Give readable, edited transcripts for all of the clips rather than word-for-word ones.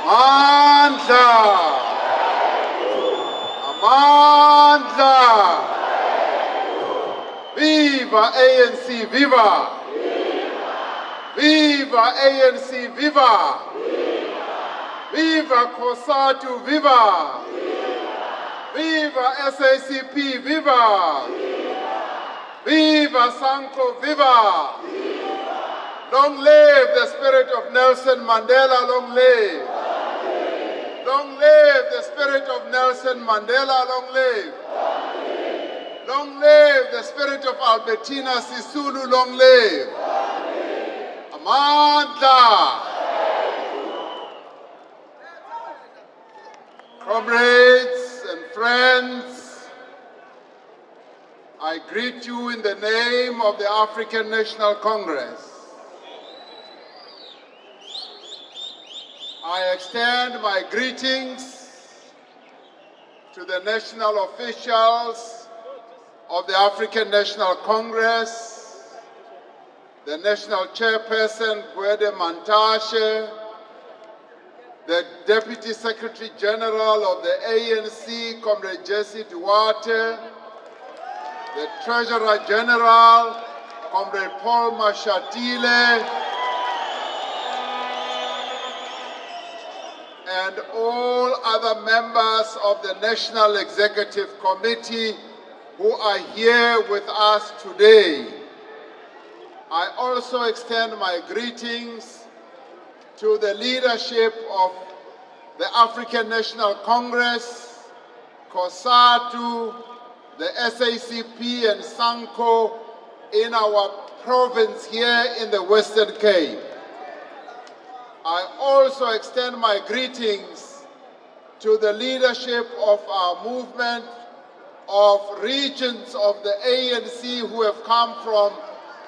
Amandla! Amandla! Viva ANC, viva! Viva ANC, viva! Viva COSATU, viva! Viva SACP, viva! Viva Sanko, viva! Long live the spirit of Nelson Mandela, long live! Long live the spirit of Nelson Mandela, long live! Long live the spirit of Albertina Sisulu, long live! Amandla! Comrades and friends, I greet you in the name of the African National Congress. I extend my greetings to the national officials of the African National Congress, the National Chairperson, Gwede Mantashe, the Deputy Secretary General of the ANC, Comrade Jesse Duarte, the Treasurer General, Comrade Paul Mashatile, and all other members of the National Executive Committee who are here with us today. I also extend my greetings to the leadership of the African National Congress, COSATU, the SACP and SANCO in our province here in the Western Cape. I also extend my greetings to the leadership of our movement of regions of the ANC who have come from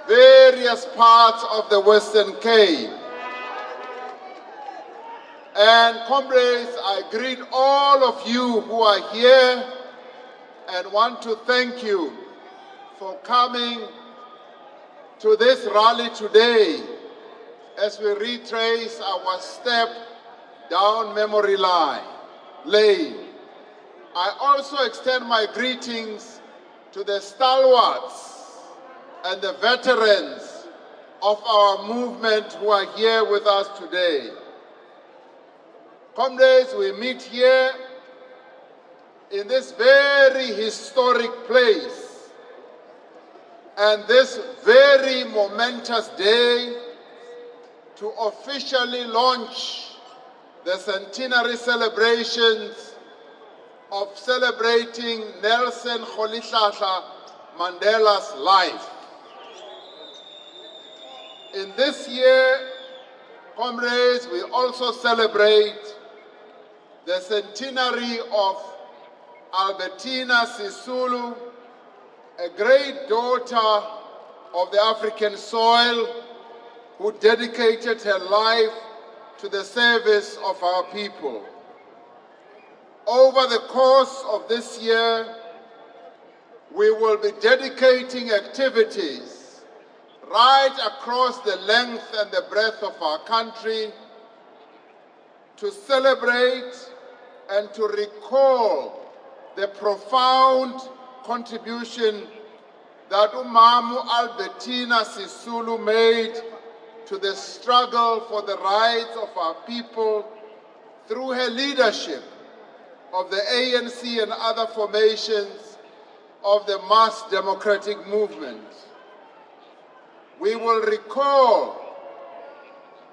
various parts of the Western Cape. And comrades, I greet all of you who are here and want to thank you for coming to this rally today as we retrace our step down memory lane. I also extend my greetings to the stalwarts and the veterans of our movement who are here with us today. Comrades, we meet here in this very historic place and this very momentous day to officially launch the centenary celebrations of celebrating Nelson Rolihlahla Mandela's life. In this year, comrades, we also celebrate the centenary of Albertina Sisulu, a great daughter of the African soil who dedicated her life to the service of our people. Over the course of this year, we will be dedicating activities right across the length and the breadth of our country to celebrate and to recall the profound contribution that Umamu Albertina Sisulu made to the struggle for the rights of our people through her leadership of the ANC and other formations of the mass democratic movement. We will recall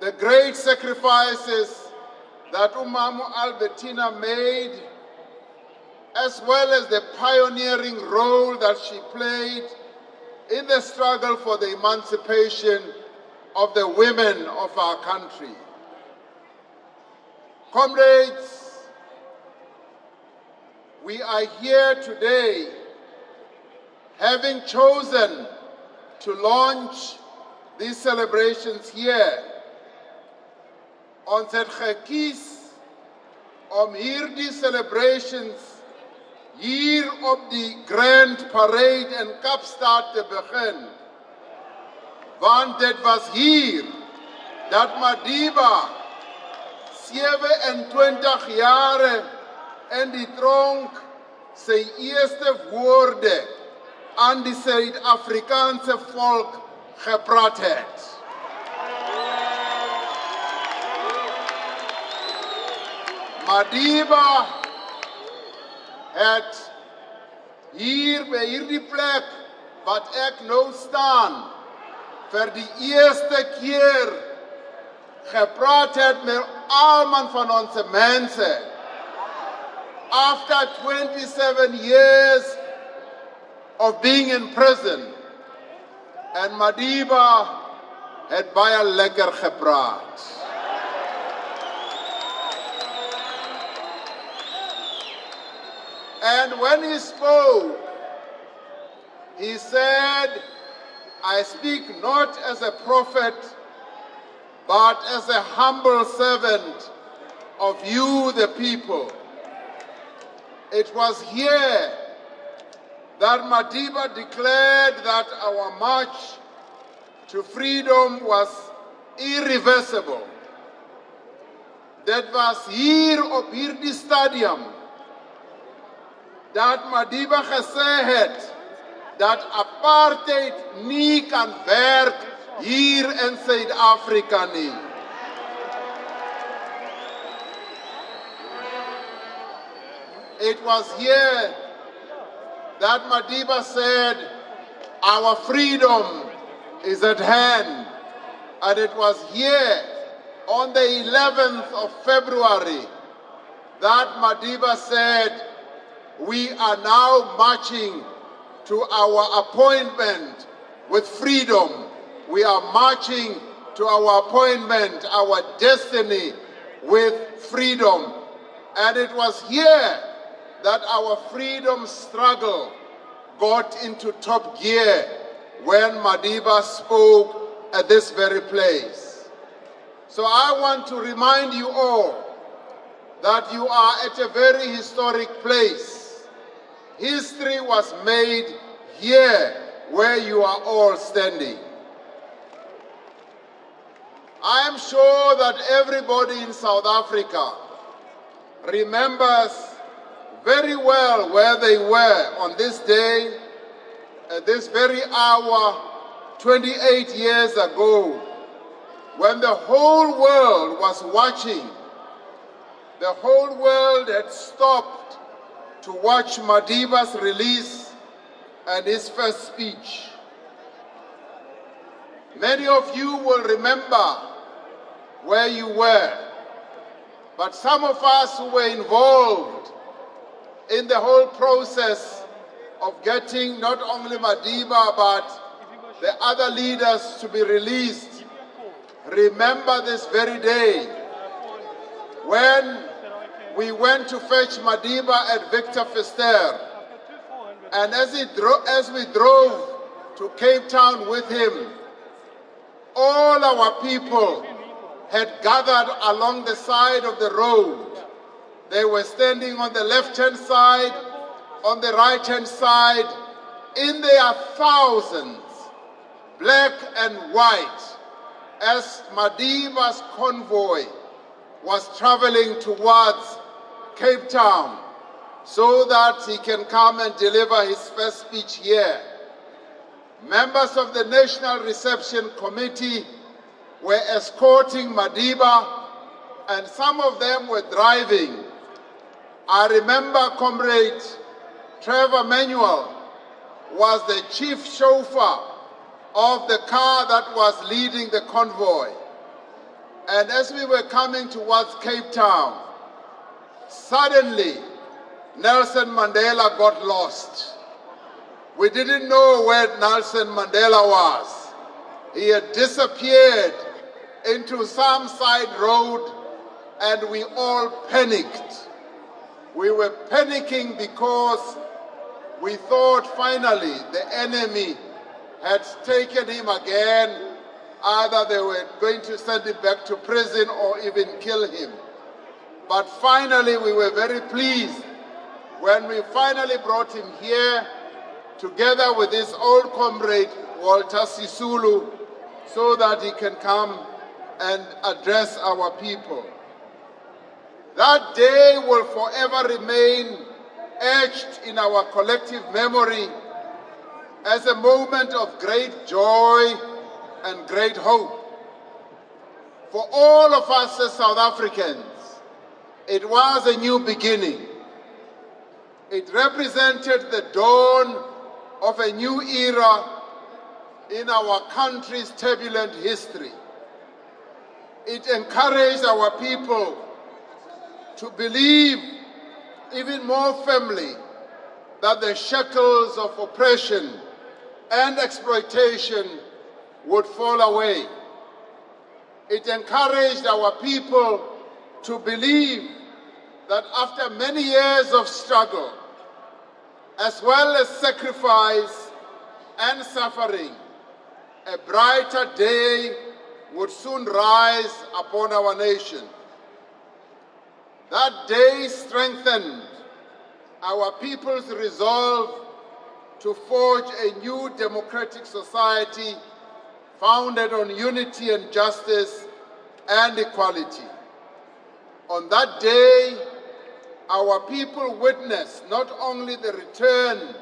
the great sacrifices that Umamu Albertina made, as well as the pioneering role that she played in the struggle for the emancipation of the women of our country. Comrades, we are here today having chosen to launch these celebrations here. Ons het gekies om hierdie celebrations hier op die Grand Parade in Kaapstad te begin. Want dit was hier dat Madiba 27 jare in die tronk sy eerste woorde aan die Suid-Afrikaanse volk gepraat het. Madiba het hier by hierdie plek wat ek nou staan vir die eerste keer gepraat het met almal van ons mense. After 27 years of being in prison, and Madiba het baie lekker gepraat. And when he spoke, he said, I speak not as a prophet, but as a humble servant of you, the people. It was here that Madiba declared that our march to freedom was irreversible. That was hier op hierdie stadium dat Madiba gesê het dat apartheid nie kan werk hier in Suid-Afrika nie. It was here that Madiba said, our freedom is at hand. And it was here on the 11th of February that Madiba said, we are now marching to our appointment with freedom. We are marching to our appointment, our destiny with freedom. And it was here that our freedom struggle got into top gear when Madiba spoke at this very place. So I want to remind you all that you are at a very historic place. History was made here where you are all standing. I am sure that everybody in South Africa remembers very well where they were on this day, at this very hour, 28 years ago, when the whole world was watching. The whole world had stopped to watch Madiba's release and his first speech. Many of you will remember where you were, but some of us who were involved in the whole process of getting not only Madiba but the other leaders to be released, remember this very day when we went to fetch Madiba at Victor Verster, and as we drove to Cape Town with him, all our people had gathered along the side of the road. They were standing on the left-hand side, on the right-hand side, in their thousands, black and white, as Madiba's convoy was traveling towards Cape Town so that he can come and deliver his first speech here. Members of the National Reception Committee were escorting Madiba, and some of them were driving. I remember Comrade Trevor Manuel was the chief chauffeur of the car that was leading the convoy. And as we were coming towards Cape Town, suddenly Nelson Mandela got lost. We didn't know where Nelson Mandela was. He had disappeared into some side road and we all panicked. We were panicking because we thought finally the enemy had taken him again. Either they were going to send him back to prison or even kill him. But finally we were very pleased when we finally brought him here together with his old comrade Walter Sisulu so that he can come and address our people. That day will forever remain etched in our collective memory as a moment of great joy and great hope. For all of us as South Africans, it was a new beginning. It represented the dawn of a new era in our country's turbulent history. It encouraged our people to believe even more firmly that the shackles of oppression and exploitation would fall away. It encouraged our people to believe that after many years of struggle, as well as sacrifice and suffering, a brighter day would soon rise upon our nation. That day strengthened our people's resolve to forge a new democratic society founded on unity and justice and equality. On that day, our people witnessed not only the return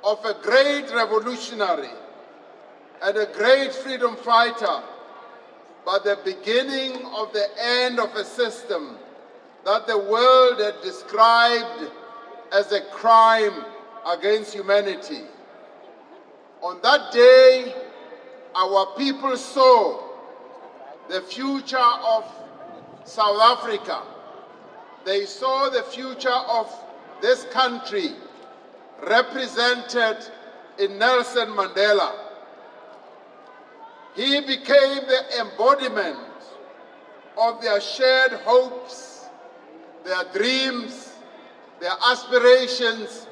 of a great revolutionary and a great freedom fighter, but the beginning of the end of a system that the world had described as a crime against humanity. On that day, our people saw the future of South Africa. They saw the future of this country represented in Nelson Mandela. He became the embodiment of their shared hopes, their dreams, their aspirations,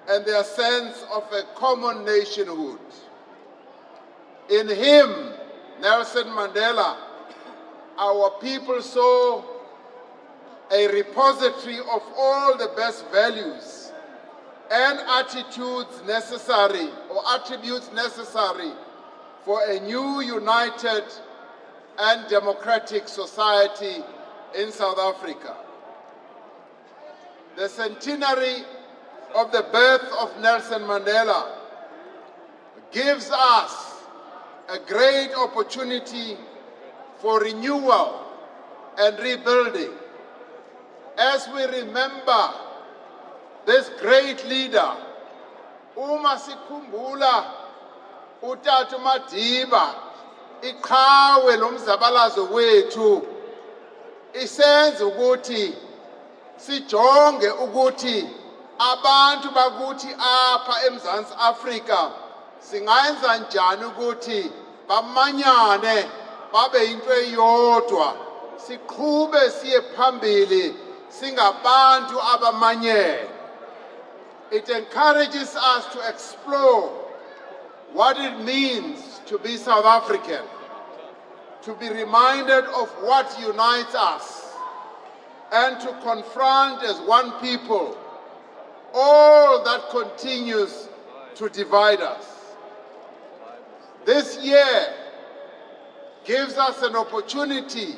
and their sense of a common nationhood. In him, Nelson Mandela, our people saw a repository of all the best values and attitudes necessary, or attributes necessary, for a new, united, and democratic society in South Africa. The centenary of the birth of Nelson Mandela gives us a great opportunity for renewal and rebuilding. As we remember this great leader, uma sikhumbula uTata Madiba, iqhawe lomzabalazo wethu, isenza ukuthi sijonge ukuthi abantu bakuthi apha eMzantsi Afrika singayenza njani ukuthi bamanyane babe into eyodwa, siqhube siye phambili singabantu abamanyene. It encourages us to explore what it means to be South African, to be reminded of what unites us, and to confront as one people all that continues to divide us. This year gives us an opportunity,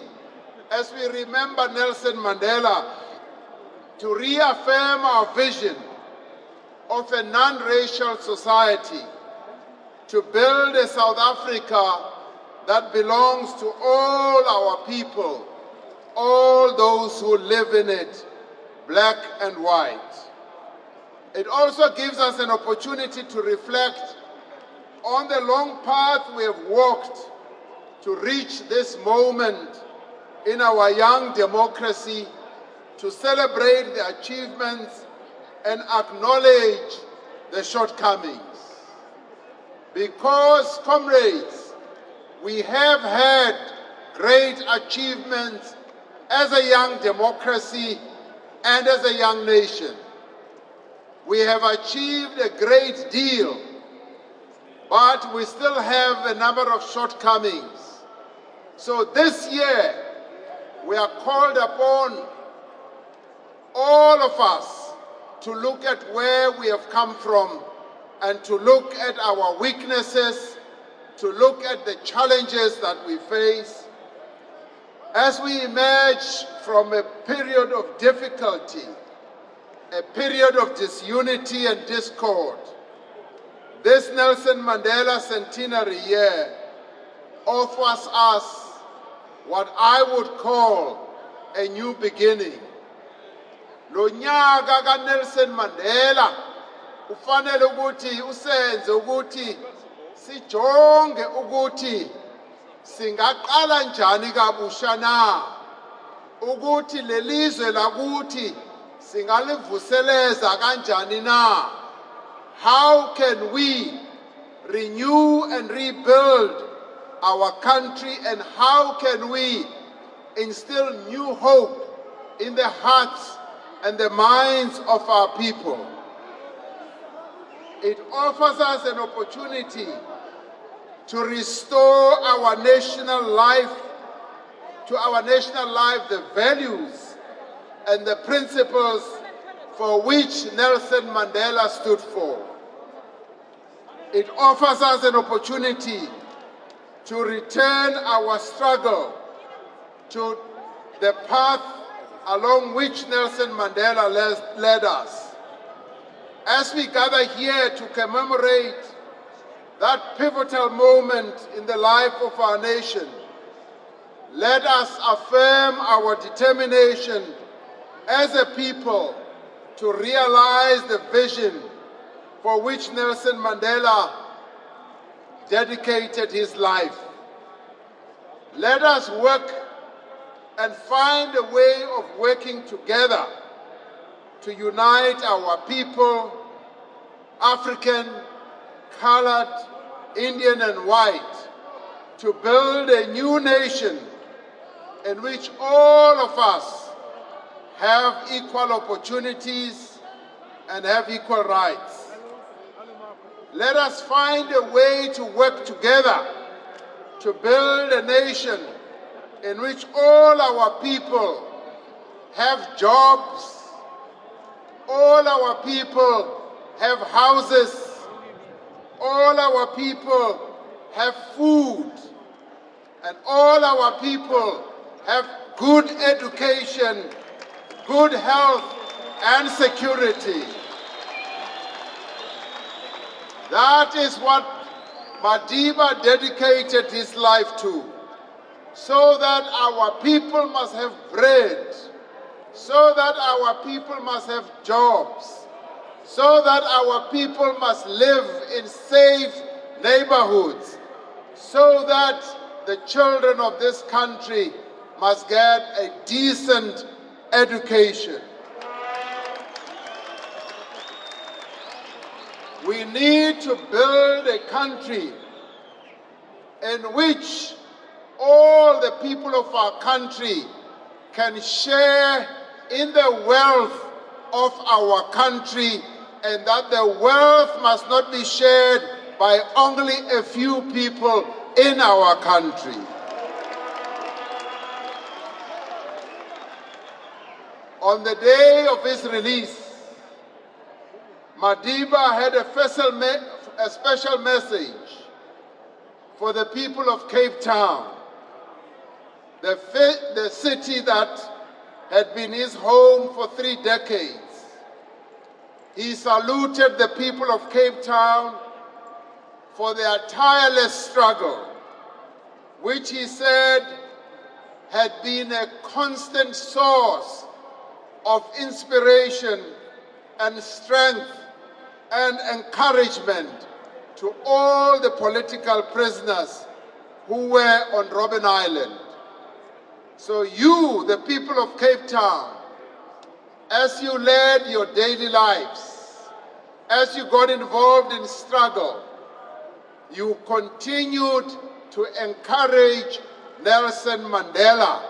as we remember Nelson Mandela, to reaffirm our vision of a non-racial society, to build a South Africa that belongs to all our people, all those who live in it, black and white. It also gives us an opportunity to reflect on the long path we have walked to reach this moment in our young democracy, to celebrate the achievements and acknowledge the shortcomings. Because, comrades, we have had great achievements as a young democracy and as a young nation. We have achieved a great deal, but we still have a number of shortcomings. So this year, we are called upon, all of us, to look at where we have come from and to look at our weaknesses, to look at the challenges that we face, As we emerge from a period of difficulty, a period of disunity and discord, this Nelson Mandela centenary year offers us what I would call a new beginning. Lo nyaka ka Nelson Mandela ufanele ukuthi usenze ukuthi sijonge ukuthi singaqala njani kabusha na, ukuthi lelizwe lakuthi singalivuseleza kanjani na. How can we renew and rebuild our country, and how can we instill new hope in the hearts and the minds of our people? It offers us an opportunity to restore our national life, the values and the principles for which Nelson Mandela stood for. It offers us an opportunity to return our struggle to the path along which Nelson Mandela led us. As we gather here to commemorate that pivotal moment in the life of our nation, let us affirm our determination as a people to realize the vision for which Nelson Mandela dedicated his life. Let us work and find a way of working together to unite our people, African, colored, Indian and white, to build a new nation in which all of us have equal opportunities and have equal rights. Let us find a way to work together to build a nation in which all our people have jobs, all our people have houses, all our people have food, and all our people have good education, good health, and security. That is what Madiba dedicated his life to, so that our people must have bread, so that our people must have jobs, so that our people must live in safe neighborhoods, so that the children of this country must get a decent education. We need to build a country in which all the people of our country can share in the wealth of our country, and that the wealth must not be shared by only a few people in our country. On the day of his release, Madiba had a special message for the people of Cape Town, the city that had been his home for 3 decades. He saluted the people of Cape Town for their tireless struggle, which he said had been a constant source of inspiration and strength and encouragement to all the political prisoners who were on Robben Island. So you, the people of Cape Town, as you led your daily lives, as you got involved in struggle, you continued to encourage Nelson Mandela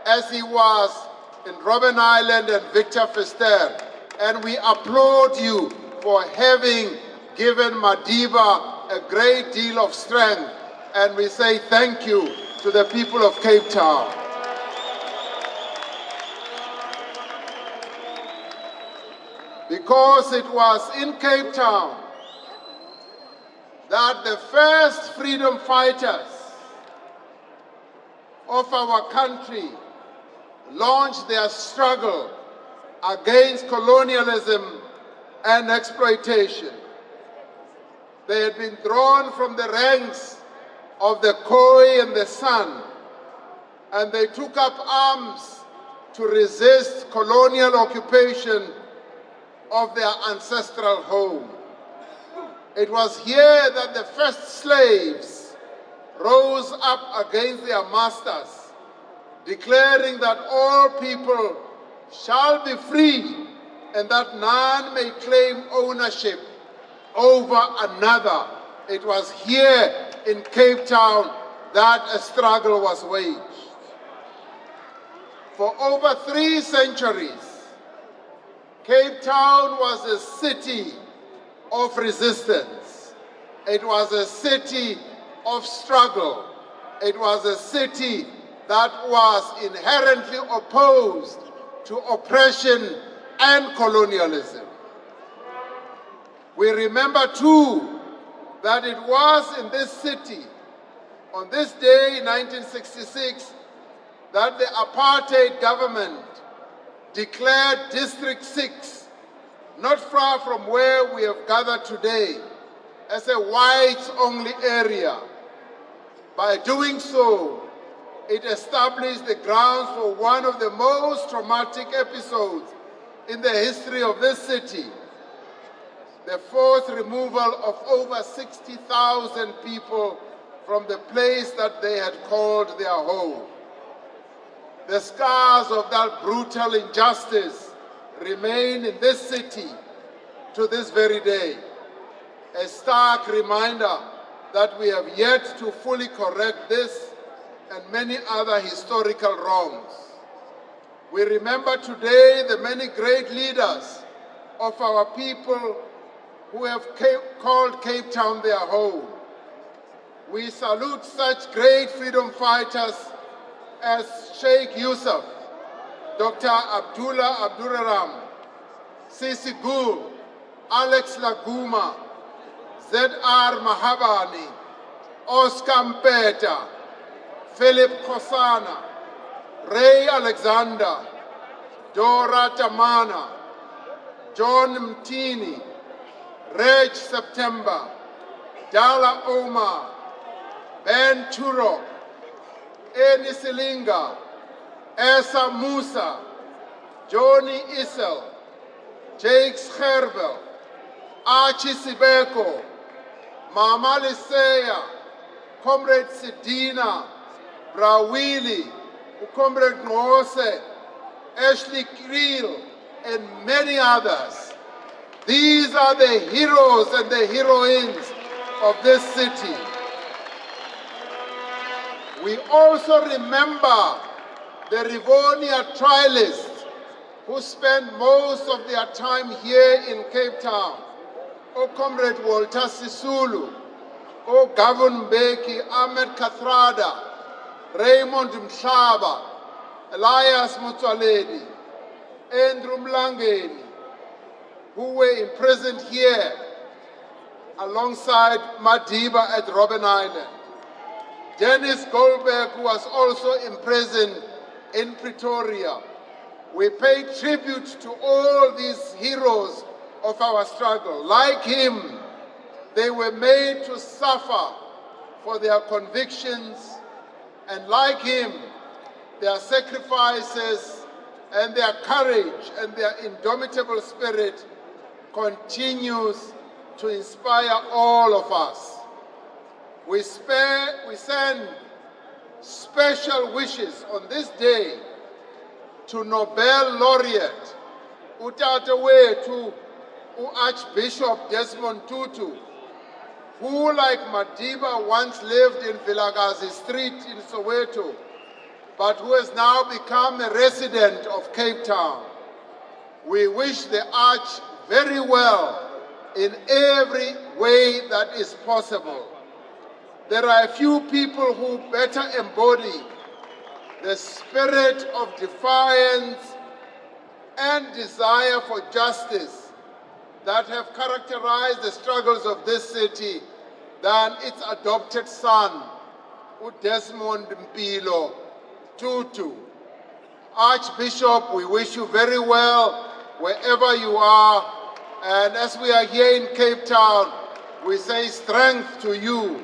as he was in Robben Island and Victor Verster. And we applaud you for having given Madiba a great deal of strength. And we say thank you to the people of Cape Town. Because it was in Cape Town that the first freedom fighters of our country launched their struggle against colonialism and exploitation. They had been drawn from the ranks of the Khoi and the San, and they took up arms to resist colonial occupation of their ancestral home. It was here that the first slaves rose up against their masters, declaring that all people shall be free and that none may claim ownership over another. It was here in Cape Town that a struggle was waged. For over 3 centuries, Cape Town was a city of resistance. It was a city of struggle. It was a city that was inherently opposed to oppression and colonialism. We remember too that it was in this city, on this day in 1966, that the apartheid government declared District 6, not far from where we have gathered today, as a whites-only area. By doing so, it established the grounds for one of the most traumatic episodes in the history of this city, the forced removal of over 60,000 people from the place that they had called their home. The scars of that brutal injustice remain in this city to this very day, a stark reminder that we have yet to fully correct this and many other historical wrongs. We remember today the many great leaders of our people who have called Cape Town their home. We salute such great freedom fighters as Sheikh Yusuf, Dr. Abdullah Abduraram, Sisi Gul, Alex Laguma, Z.R. Mahabani, Oscar Mpeta, Philip Kosana, Ray Alexander, Dora Tamana, John Mtini, Reg September, Dala Omar, Ben Turok, Eni Silinga, Esa Musa, Johnny Issel, Jake Scherbel, Archie Sibeko, Mama Liseya, Comrade Sidina, Brawili, Comrade Ngose, Ashley Creel, and many others. These are the heroes and the heroines of this city. We also remember the Rivonia trialists who spent most of their time here in Cape Town. O Comrade Walter Sisulu, O Gavin Mbeki, Ahmed Kathrada, Raymond Mshaba, Elias Mutwaledi, Andrew Mlangeni, who were imprisoned here alongside Madiba at Robben Island. Dennis Goldberg, who was also imprisoned in Pretoria. We pay tribute to all these heroes of our struggle. Like him, they were made to suffer for their convictions, and like him, their sacrifices and their courage and their indomitable spirit continues to inspire all of us. We send special wishes on this day to Nobel laureate Utata Wethu Archbishop Desmond Tutu, who, like Madiba, once lived in Vilakazi Street in Soweto, but who has now become a resident of Cape Town. We wish the Arch very well in every way that is possible. There are a few people who better embody the spirit of defiance and desire for justice that have characterized the struggles of this city than its adopted son, Desmond Mpilo Tutu. Archbishop, we wish you very well wherever you are. And as we are here in Cape Town, we say strength to you.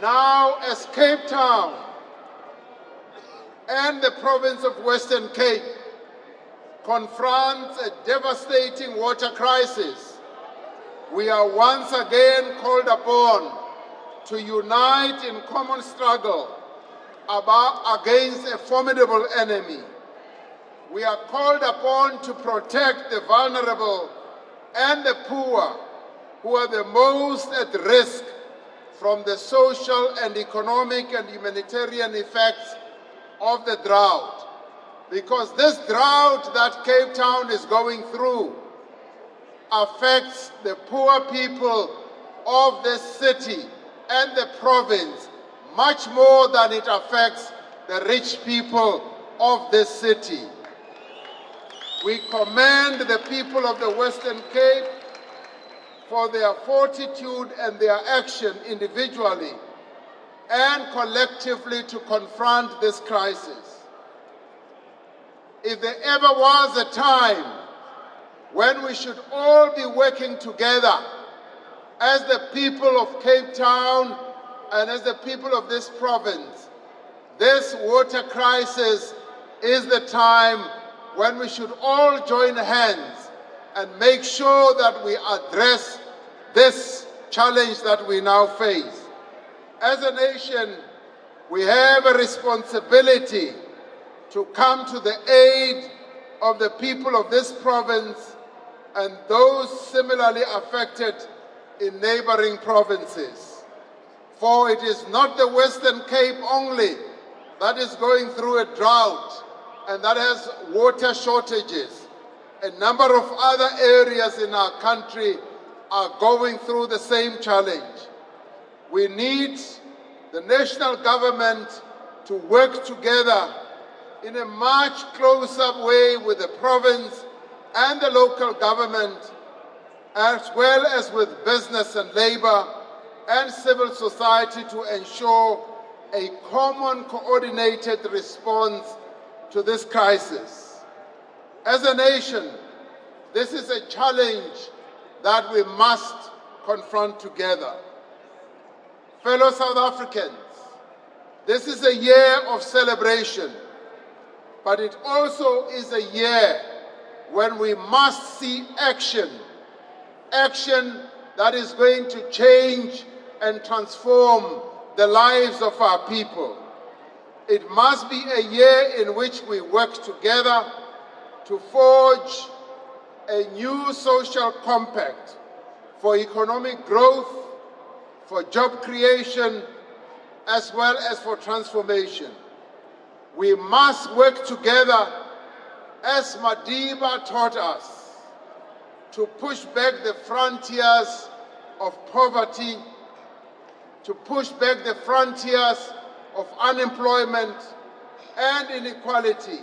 Now, as Cape Town and the province of Western Cape confronts a devastating water crisis, we are once again called upon to unite in common struggle against a formidable enemy. We are called upon to protect the vulnerable and the poor, who are the most at risk from the social and economic and humanitarian effects of the drought. Because this drought that Cape Town is going through affects the poor people of this city and the province much more than it affects the rich people of this city. We commend the people of the Western Cape for their fortitude and their action individually and collectively to confront this crisis. If there ever was a time when we should all be working together as the people of Cape Town and as the people of this province, this water crisis is the time when we should all join hands and make sure that we address this challenge that we now face. As a nation, we have a responsibility to come to the aid of the people of this province and those similarly affected in neighboring provinces. For it is not the Western Cape only that is going through a drought and that has water shortages. A number of other areas in our country are going through the same challenge. We need the national government to work together in a much closer way with the province and the local government, as well as with business and labor and civil society, to ensure a common coordinated response to this crisis. As a nation, this is a challenge that we must confront together. Fellow South Africans, this is a year of celebration, but it also is a year when we must see action that is going to change and transform the lives of our people. It must be a year in which we work together to forge a new social compact for economic growth, for job creation, as well as for transformation. We must work together, as Madiba taught us, to push back the frontiers of poverty, to push back the frontiers of unemployment and inequality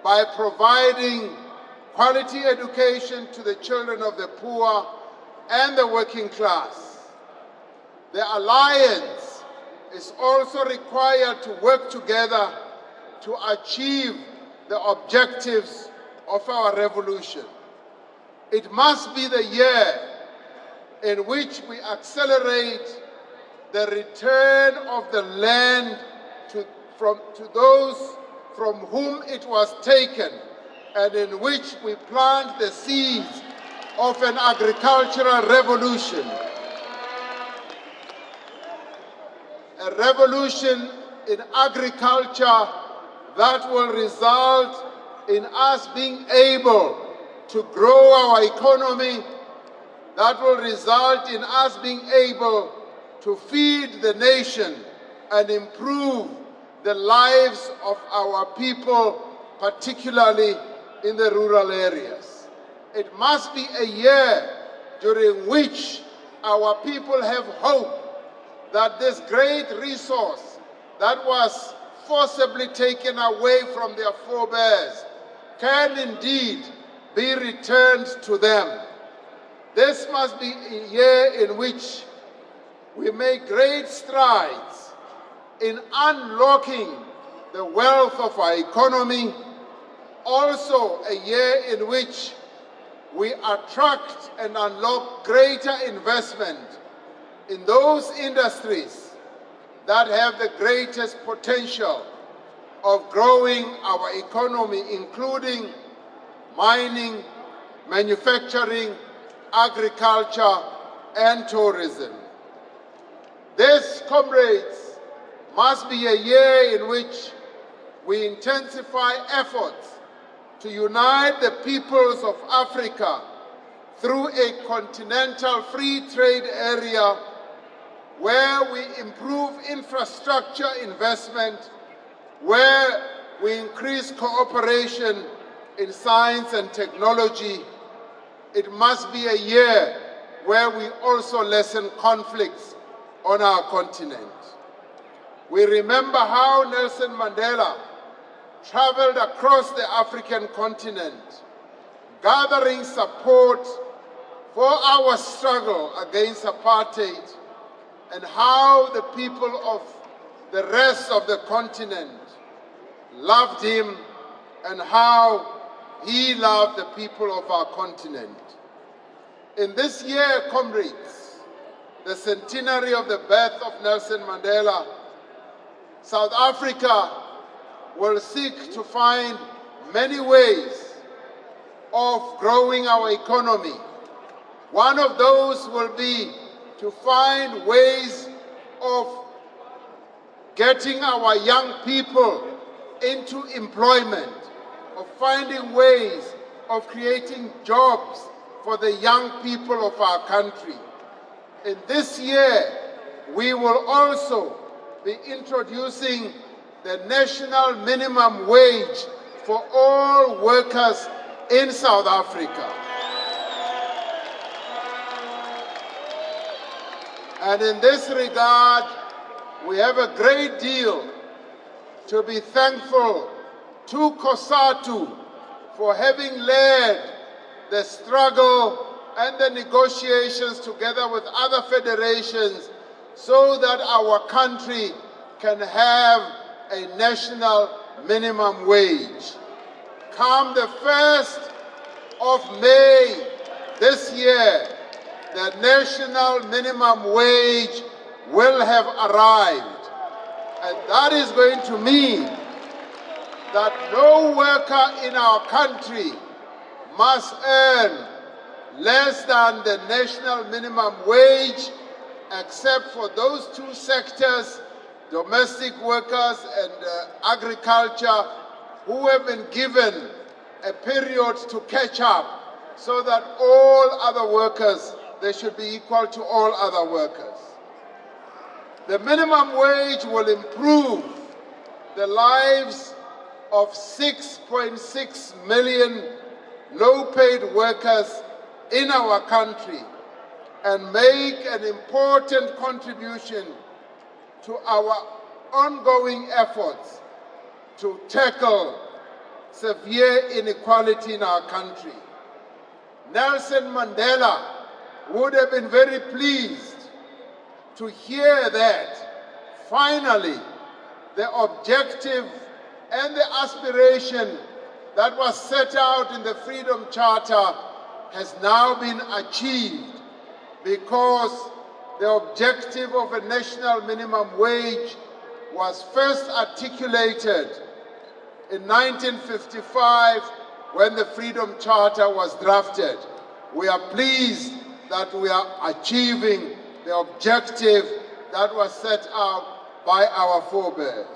by providing quality education to the children of the poor and the working class. The alliance is also required to work together to achieve the objectives of our revolution. It must be the year in which we accelerate the return of the land to those from whom it was taken, and in which we plant the seeds of an agricultural revolution. A revolution in agriculture that will result in us being able to grow our economy, that will result in us being able to feed the nation and improve the lives of our people, particularly in the rural areas. It must be a year during which our people have hope that this great resource that was forcibly taken away from their forebears can indeed be returned to them. This must be a year in which we make great strides in unlocking the wealth of our economy, also a year in which we attract and unlock greater investment in those industries that have the greatest potential of growing our economy, including mining, manufacturing, agriculture, and tourism. This, comrades, must be a year in which we intensify efforts to unite the peoples of Africa through a continental free trade area where we improve infrastructure investment, where we increase cooperation in science and technology. It must be a year where we also lessen conflicts on our continent. We remember how Nelson Mandela traveled across the African continent, gathering support for our struggle against apartheid, and how the people of the rest of the continent loved him and how he loved the people of our continent. In this year, comrades, the centenary of the birth of Nelson Mandela, South Africa will seek to find many ways of growing our economy. One of those will be to find ways of getting our young people into employment, of finding ways of creating jobs for the young people of our country. In this year, we will also be introducing the national minimum wage for all workers in South Africa. And in this regard, we have a great deal to be thankful to COSATU for having led the struggle and the negotiations together with other federations so that our country can have a national minimum wage. Come the 1st of May this year, the national minimum wage will have arrived. And that is going to mean that no worker in our country must earn less than the national minimum wage, except for those two sectors, domestic workers and agriculture, who have been given a period to catch up so that all other workers, they should be equal to all other workers. The minimum wage will improve the lives of 6.6 million low-paid workers in our country and make an important contribution to our ongoing efforts to tackle severe inequality in our country. Nelson Mandela would have been very pleased to hear that finally the objective and the aspiration that was set out in the Freedom Charter has now been achieved, because the objective of a national minimum wage was first articulated in 1955 when the Freedom Charter was drafted. We are pleased that we are achieving the objective that was set out by our forebears.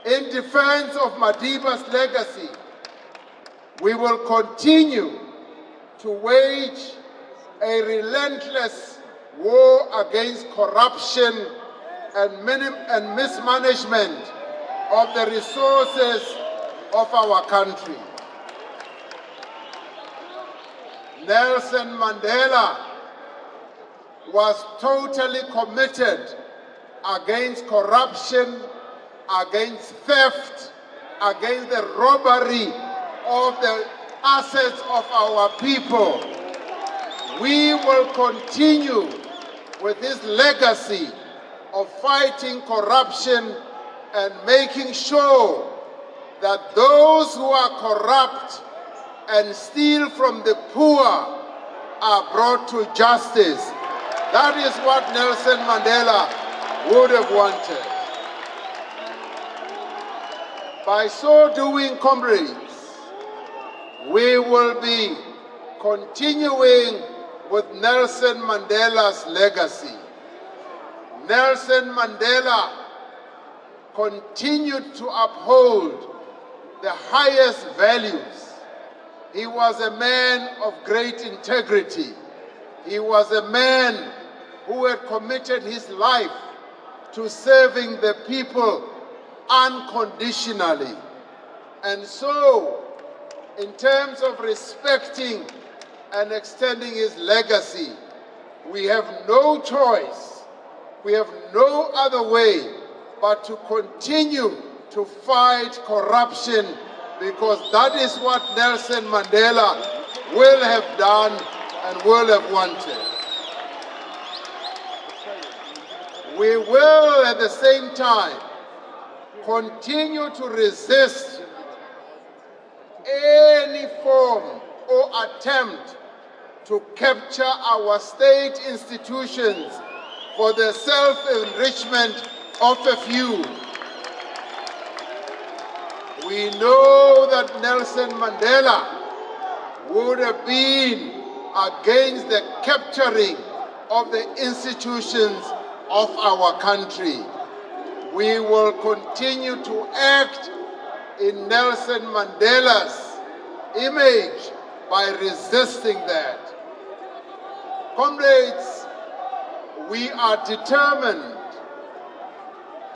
In defense of Madiba's legacy, we will continue to wage a relentless war against corruption and mismanagement of the resources of our country. Nelson Mandela was totally committed against corruption, against theft, against the robbery of the assets of our people. We will continue with his legacy of fighting corruption and making sure that those who are corrupt and steal from the poor are brought to justice. That is what Nelson Mandela would have wanted. By so doing, comrades, we will be continuing with Nelson Mandela's legacy. Nelson Mandela continued to uphold the highest values. He was a man of great integrity. He was a man who had committed his life to serving the people unconditionally. And so, in terms of respecting and extending his legacy, we have no choice, we have no other way but to continue to fight corruption, because that is what Nelson Mandela will have done and will have wanted. We will at the same time continue to resist any form or attempt to capture our state institutions for the self-enrichment of a few. We know that Nelson Mandela would have been against the capturing of the institutions of our country. We will continue to act in Nelson Mandela's image by resisting that. Comrades, we are determined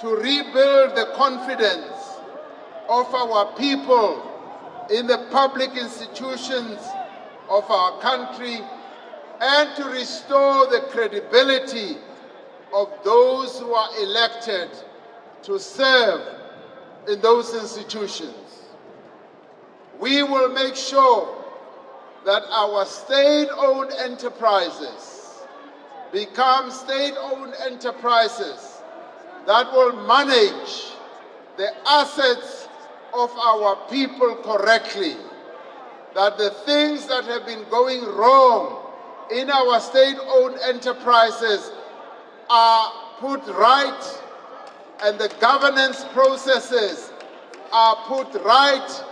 to rebuild the confidence of our people in the public institutions of our country and to restore the credibility of those who are elected to serve in those institutions. We will make sure that our state-owned enterprises become state-owned enterprises that will manage the assets of our people correctly, that the things that have been going wrong in our state-owned enterprises are put right and the governance processes are put right,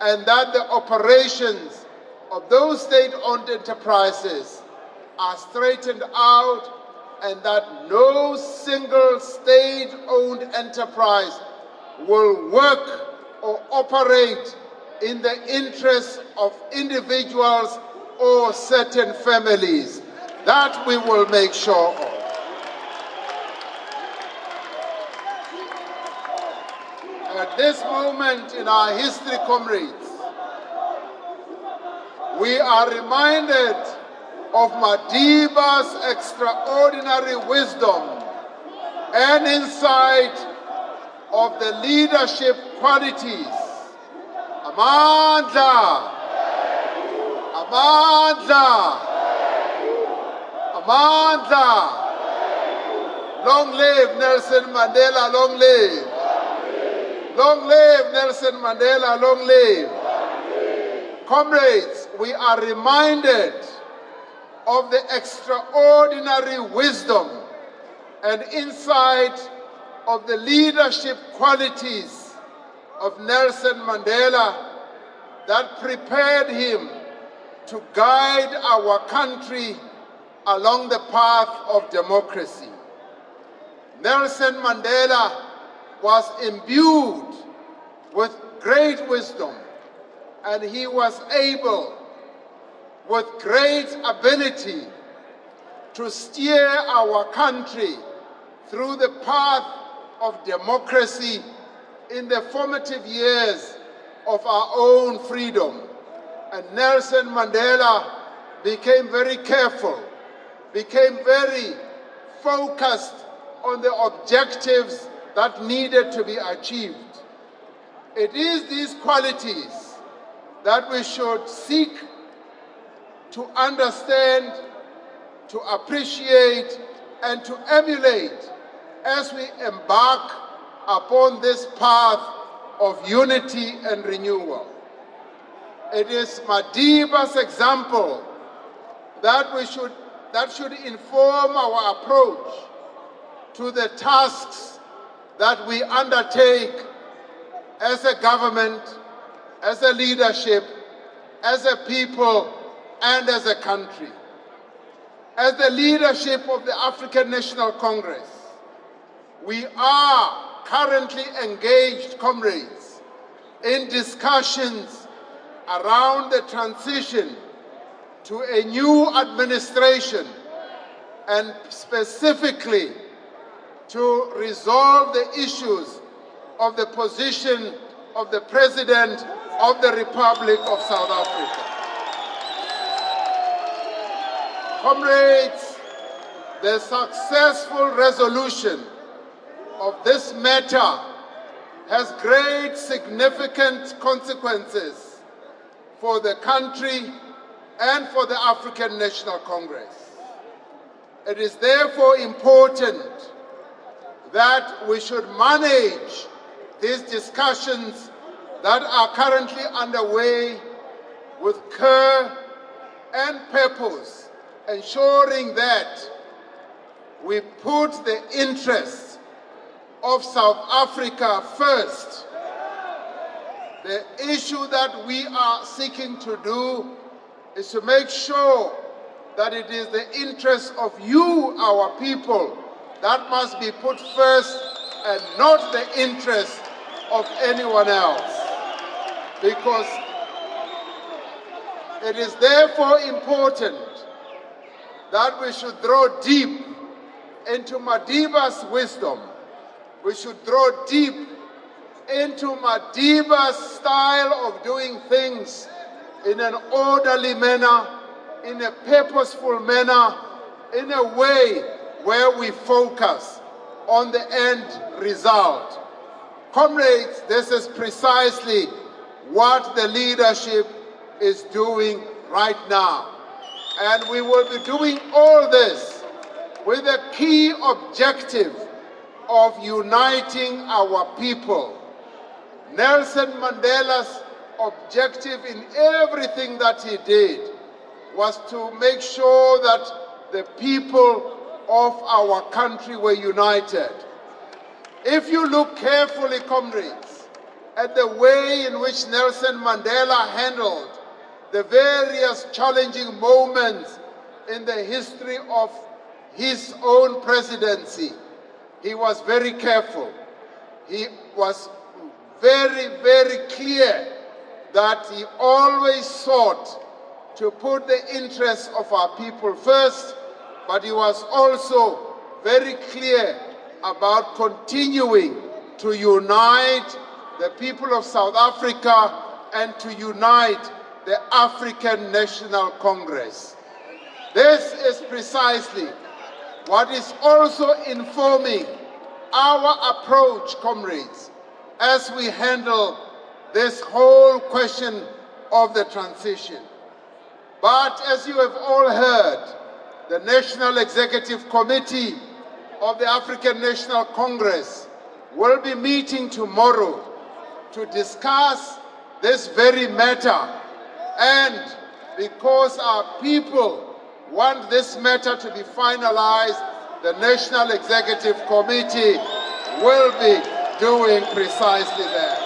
and that the operations of those state-owned enterprises are straightened out, and that no single state-owned enterprise will work or operate in the interests of individuals or certain families. That we will make sure of. At this moment in our history, comrades, we are reminded of Madiba's extraordinary wisdom and insight of the leadership qualities. Amandla! Amandla! Amandla! Long live Nelson Mandela, long live! Long live Nelson Mandela, long live! Comrades, we are reminded of the extraordinary wisdom and insight of the leadership qualities of Nelson Mandela that prepared him to guide our country along the path of democracy. Nelson Mandela was imbued with great wisdom, and he was able, with great ability, to steer our country through the path of democracy in the formative years of our own freedom. And Nelson Mandela became very careful, became very focused on the objectives that needed to be achieved. It is these qualities that we should seek to understand, to appreciate, and to emulate as we embark upon this path of unity and renewal. It is Madiba's example that should inform our approach to the tasks that we undertake as a government, as a leadership, as a people, and as a country. As the leadership of the African National Congress, we are currently engaged, comrades, in discussions around the transition to a new administration, and specifically to resolve the issues of the position of the President of the Republic of South Africa. Comrades, the successful resolution of this matter has great significant consequences for the country and for the African National Congress. It is therefore important that we should manage these discussions that are currently underway with care and purpose, ensuring that we put the interests of South Africa first. The issue that we are seeking to do is to make sure that it is the interest of you, our people, that must be put first and not the interest of anyone else. Because it is therefore important that we should draw deep into Madiba's wisdom. We should draw deep into Madiba's style of doing things in an orderly manner, in a purposeful manner, in a way where we focus on the end result. Comrades, this is precisely what the leadership is doing right now. And we will be doing all this with a key objective of uniting our people. Nelson Mandela's objective in everything that he did was to make sure that the people of our country were united. If you look carefully, comrades, at the way in which Nelson Mandela handled the various challenging moments in the history of his own presidency, he was very careful. He was very, very clear that he always sought to put the interests of our people first, but he was also very clear about continuing to unite the people of South Africa and to unite the African National Congress. This is precisely what is also informing our approach, comrades, as we handle this whole question of the transition. But as you have all heard, the National Executive Committee of the African National Congress will be meeting tomorrow to discuss this very matter. And because our people want this matter to be finalized, the National Executive Committee will be doing precisely that.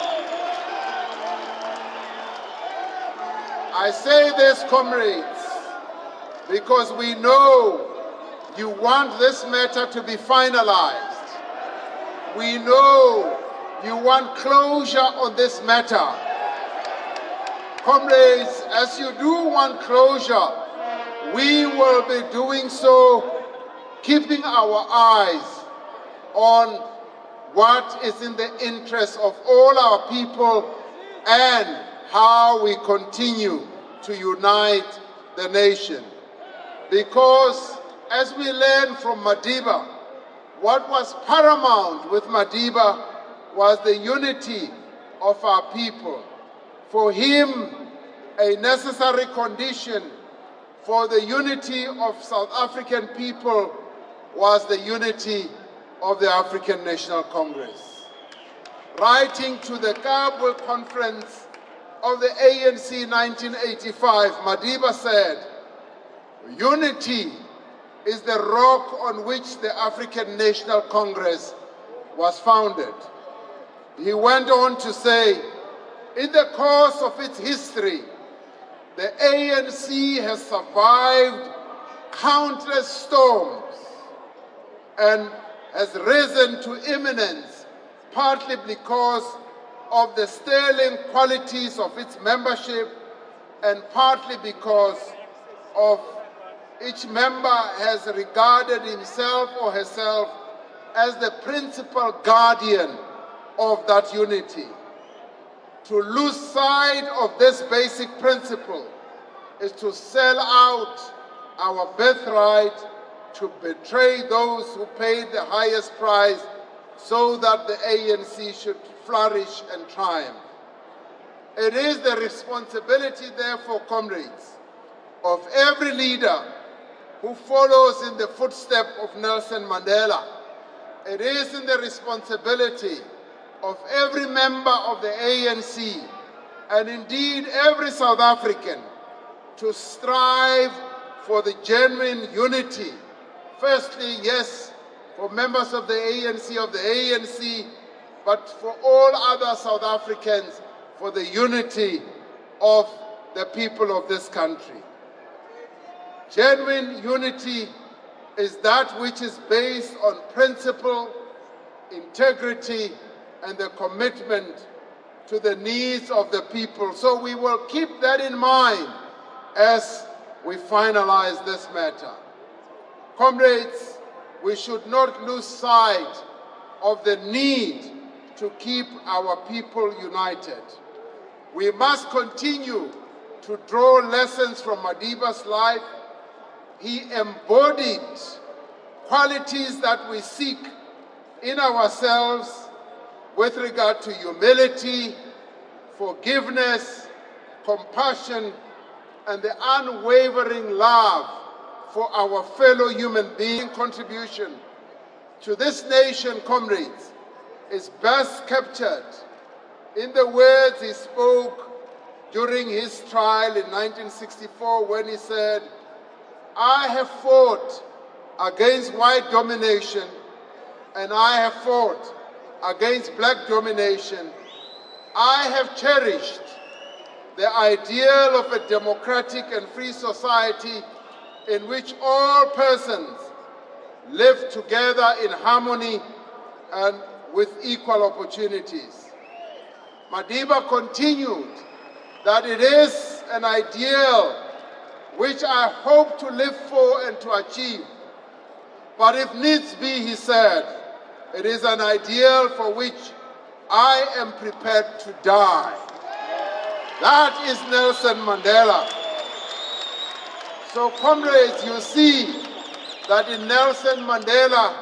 I say this, comrades, because we know you want this matter to be finalized. We know you want closure on this matter. Comrades, as you do want closure, we will be doing so, keeping our eyes on what is in the interest of all our people and how we continue to unite the nation. Because as we learn from Madiba, what was paramount with Madiba was the unity of our people. For him, a necessary condition for the unity of South African people was the unity of the African National Congress. Writing to the Kabul Conference of the ANC in 1985, Madiba said, "Unity is the rock on which the African National Congress was founded." He went on to say, "In the course of its history, the ANC has survived countless storms and has risen to eminence, partly because of the sterling qualities of its membership and partly because of each member has regarded himself or herself as the principal guardian of that unity. To lose sight of this basic principle is to sell out our birthright, to betray those who paid the highest price so that the ANC should flourish and triumph. It is the responsibility, therefore, comrades, of every leader who follows in the footsteps of Nelson Mandela. It is in the responsibility of every member of the ANC, and indeed every South African, to strive for the genuine unity. Firstly, yes, for members of the ANC, but for all other South Africans, for the unity of the people of this country. Genuine unity is that which is based on principle, integrity, and the commitment to the needs of the people. So we will keep that in mind as we finalize this matter. Comrades, we should not lose sight of the need to keep our people united. We must continue to draw lessons from Madiba's life. He embodied qualities that we seek in ourselves with regard to humility, forgiveness, compassion, and the unwavering love for our fellow human being. Contribution to this nation, comrades, is best captured in the words he spoke during his trial in 1964 when he said, "I have fought against white domination and I have fought against black domination. I have cherished the ideal of a democratic and free society in which all persons live together in harmony and with equal opportunities." Madiba continued that it is an ideal which I hope to live for and to achieve. But if needs be, he said, it is an ideal for which I am prepared to die. That is Nelson Mandela. So comrades, you see that in Nelson Mandela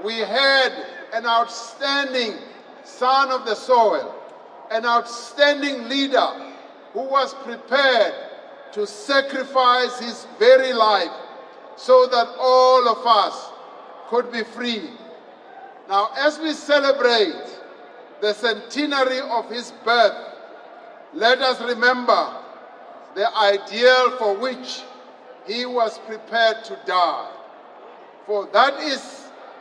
we had an outstanding son of the soil, an outstanding leader who was prepared to sacrifice his very life so that all of us could be free. Now, as we celebrate the centenary of his birth, let us remember the ideal for which he was prepared to die. For that is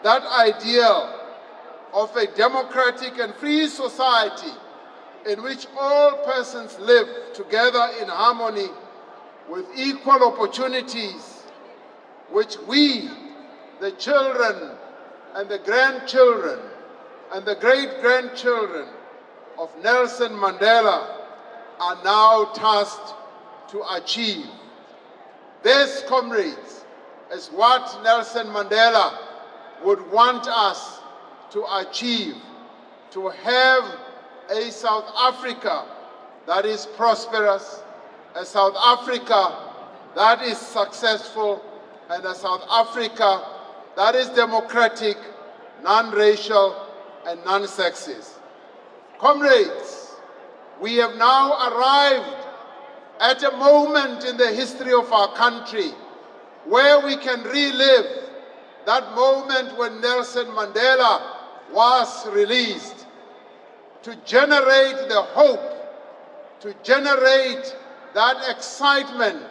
that ideal of a democratic and free society in which all persons live together in harmony with equal opportunities, which we, the children and the grandchildren and the great-grandchildren of Nelson Mandela are now tasked to achieve. This, comrades, is what Nelson Mandela would want us to achieve, to have a South Africa that is prosperous, a South Africa that is successful, and a South Africa that is democratic, non-racial, and non-sexist. Comrades, we have now arrived at a moment in the history of our country where we can relive that moment when Nelson Mandela was released, to generate the hope, to generate that excitement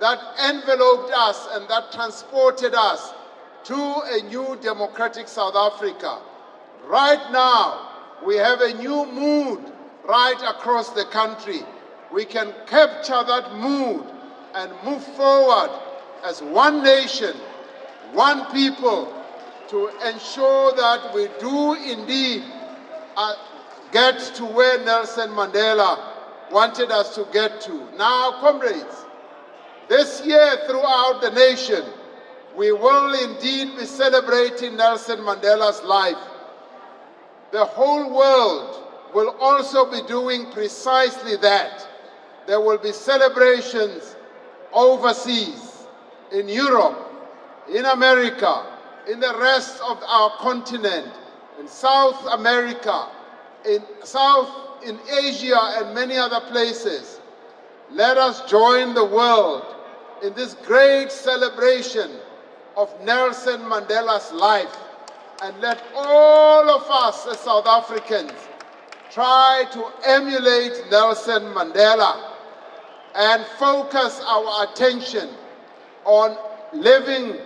that enveloped us and that transported us to a new democratic South Africa. Right now, we have a new mood right across the country. We can capture that mood and move forward as one nation, one people, to ensure that we do indeed get to where Nelson Mandela wanted us to get to. Now, comrades, this year throughout the nation, we will indeed be celebrating Nelson Mandela's life. The whole world will also be doing precisely that. There will be celebrations overseas, in Europe, in America, in the rest of our continent, in South America, in Asia and many other places. Let us join the world in this great celebration of Nelson Mandela's life, and let all of us as South Africans try to emulate Nelson Mandela and focus our attention on living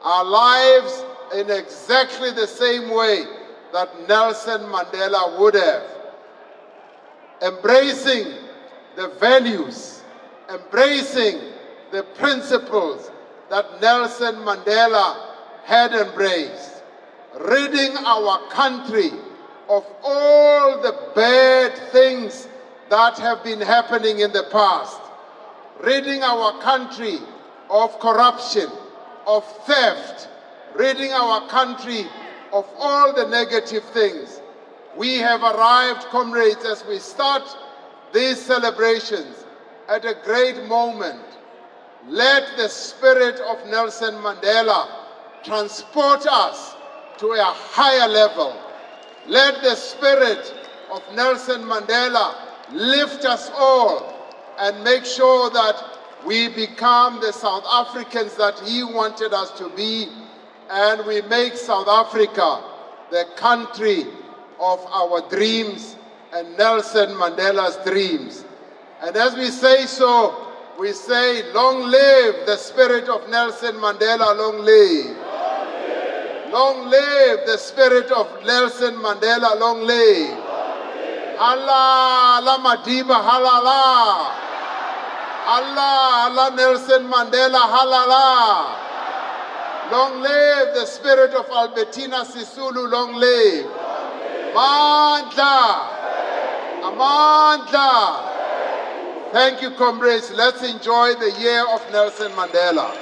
our lives in exactly the same way that Nelson Mandela would have. Embracing the values, embracing the principles that Nelson Mandela had embraced, ridding our country of all the bad things that have been happening in the past, ridding our country of corruption, of theft, ridding our country of all the negative things. We have arrived, comrades, as we start these celebrations at a great moment. Let the spirit of Nelson Mandela transport us to a higher level. Let the spirit of Nelson Mandela lift us all and make sure that we become the South Africans that he wanted us to be, and we make South Africa the country of our dreams and Nelson Mandela's dreams. And as we say so, we say, long live the spirit of Nelson Mandela, long live. Long live, long live the spirit of Nelson Mandela, long live. Allah, Allah Madiba, halala. Allah, Allah Nelson Mandela, halala. Long live the spirit of Albertina Sisulu, long live. Amandla, Amandla. Thank you, comrades. Let's enjoy the year of Nelson Mandela.